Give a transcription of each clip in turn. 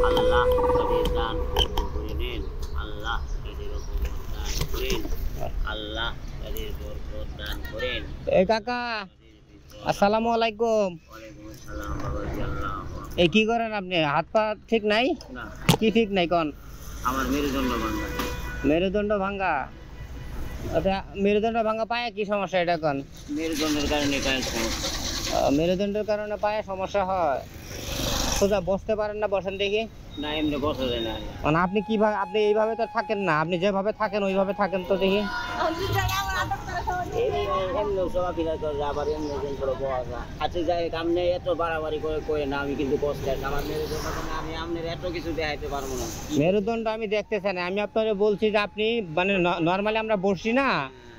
আল্লাহ তাদের দান করে নেন, আল্লাহ তাদের উপর দান করেন, আল্লাহ তাদের বরকত দান করেন। এই কাকা আসসালামু আলাইকুম। ওয়ালাইকুম আসসালাম বাবাজি। আল্লাহ এই কি করেন আপনি? হাত পা ঠিক নাই? না, কি ঠিক নাই কোন? আমার মেরুদণ্ড ভাঙা। মেরুদণ্ড ভাঙ্গা? আচ্ছা, মেরুদণ্ড ভাঙ্গা পায়ে কি সমস্যা এটা কোন? মেরুদণ্ডের কারণে পায়ের সমস্যা। মেরুদণ্ডের কারণে পায়ে সমস্যা হয়। সোজা বসতে পারেন না? বসেন দেখি। না, এমনি বসা যায় না। মানে আপনি কিভাবে, আপনি এইভাবে তো থাকেন না, আপনি যেভাবে থাকেন ওইভাবে থাকেন তো দেখি। এমনি চলাফেরা করে আবার এমনি করে বসা যায়। আচ্ছা যাই হোক, আপনি এত বাড়াবাড়ি করে না, আমি কিন্তু কষ্ট আছে আমার মেরুদণ্ড, আমি আপনার এত কিছু দেখাইতে পারবো না। মেরুদণ্ড আমি দেখতে চাই না, আমি আপনাকে বলছি যে আপনি মানে নর্মালি আমরা বসি না,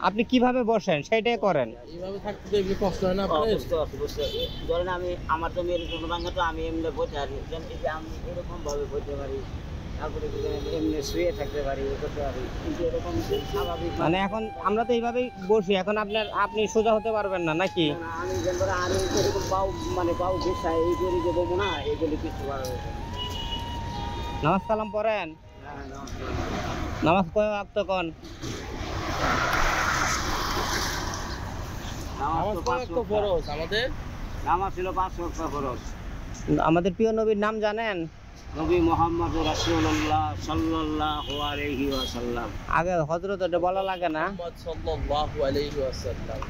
আপনি কিভাবে বসেন সেটাই করেন। এইভাবে থাকতে তো এমনি কষ্ট হয় না আপনার? বুঝতে পারছি। ধরেন আমি, আমার তো মেরুদণ্ড ভাঙা, তো আমি এমনি বসে আছি, আমি এরকম ভাবে বসতে পারি, তারপরে এমনি শুয়ে থাকতে পারি, করতে পারি, কিন্তু এরকম স্বাভাবিক মানে এখন আমরা তো এইভাবেই বসি, এখন আপনি সোজা হতে পারবেন না নাকি? আমি যেমন আমি এরকম পাও পাও ঘেসাই এই করে যে বলবো না, এগুলি কিছু ভালো হয়েছে। নামাজ কালাম পড়েন? নামাজ কয় ওয়াক্ত কোন? নামাজ তো ফরজ আমাদের। নামাজ ছিল 5 ওয়াক্ত ফরজ। আমাদের প্রিয় নবীর নাম জানেন? নবী মুহাম্মদ রাসূলুল্লাহ সাল্লাল্লাহু আলাইহি ওয়াসাল্লাম। আগে হযরত এটা বলা লাগে না? মুহাম্মদ সাল্লাল্লাহু আলাইহি ওয়াসাল্লাম।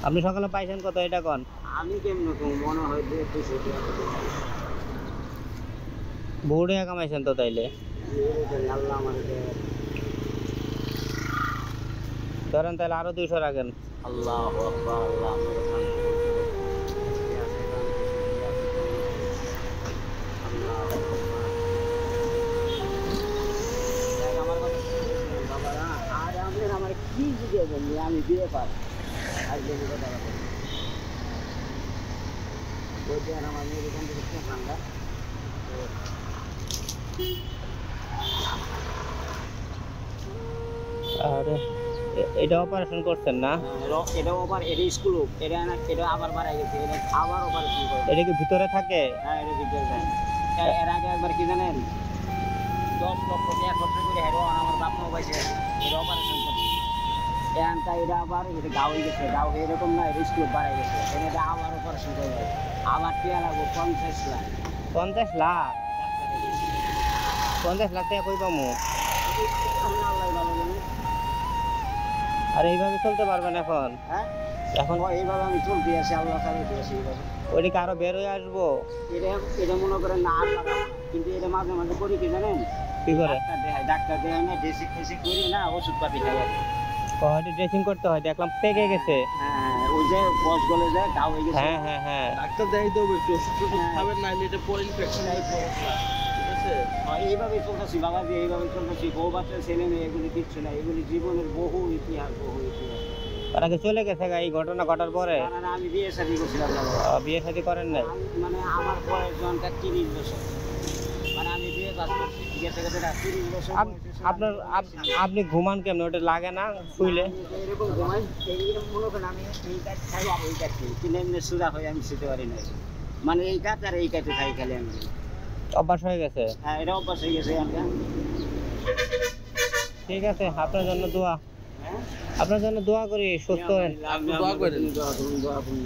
আপনি সকালে পাইছেন কত এটা কোন? আমি কেমন মনে হয় 200 বহু টাকা কামাইছেন তো তাইলে। আল্লাহ আমাকে ধরেন তাহলে আরো 200 রাখেন। আল্লাহু আকবার। আল্লাহ আমার কি বুঝেছেন যে আমি বিয়ে পাই আজকে কথা বলছি, আর আমার মেয়ের এখান থেকে ঠান্ডা। আর এটা অপারেশন করছেন না? এটাও আবার এটা স্কুল, এটা আবার বাড়াই গেছে, এটা আবার অপারেশন করে। এটা কি ভিতরে থাকে? হ্যাঁ, এটা ভিতরে থাকে। এর আগে একবার কি জানেন, 10 লক্ষ টাকা খরচ করে হেরো আমার বাপ মা পাইছে, এটা অপারেশন করছে। এখানটা এটা আবার এটা গাও হয়ে গেছে, গাও এরকম না, এটা স্কুল বাড়াই গেছে, এটা আবার অপারেশন করবে, আবার টিয়া লাগবো 50 লাখ। 50 লাখ? 50 লাখ টাকা কই পামু? আল্লাহ ভালো জানে। আর এইভাবে চলতে পারবেন এখন? হ্যাঁ, এখন এইভাবে আমি চলতে আছি, আল্লাহ চালাইতে আছি এইভাবে। ওইদিকে আরো বের হয়ে আসবো? এটা মনে করেন না আর লাগাবো না, কিন্তু এটা মাঝে মাঝে করি কি জানেন, কি করে? ডাক্তার দেয় না, ড্রেসিং করি না, ওষুধ পাতি খাই আর কি। হয়তো ড্রেসিং করতে হয়, দেখলাম পেকে গেছে। হ্যাঁ, ওই যে বস গলে যায়, ঘাও হয়ে গেছে। হ্যাঁ হ্যাঁ হ্যাঁ। ডাক্তার দেখাই দেবো, একটু ওষুধ খাবেন না, এটা পরে ইনফেকশন হয়ে সমস্যা। ঠিক আছে, এইভাবেই চলতেছি বাবাজি, এইভাবে চলতেছি। বউ বাচ্চা ছেলে মেয়ে এগুলি কিচ্ছু না, এগুলি জীবনের বহু ইতিহাস, বহু ইতিহাস। তারা কি চলে গেছে এই ঘটনা ঘটার পরে? না, আমি বিয়ে শাদী করছিলাম না। বিয়ে শাদী করেন নাই? মানে আমার বয়স জনটা 30 বছর, মানে আমি বিয়ে কাজ করছি, গেছে 30 বছর। আপনি ঘুমান কেমন? ওটা লাগে না শুইলে? এরকম ঘুমাই, এইরকম মনে করেন আমি এই কাজ খাই আর এই কাজ খাই, কিন্তু এমনি সোজা হয়ে আমি শুতে পারি না, মানে এই কাজ আর এই কাজে খাই খালি আমি। অভ্যাস হয়ে গেছে? হ্যাঁ, এটা অভ্যাস হয়ে গেছে আমরা। ঠিক আছে, আপনার জন্য দোয়া, আপনার জন্য দোয়া করি, সুস্থ হন। দোয়া করেন। দোয়া করুন।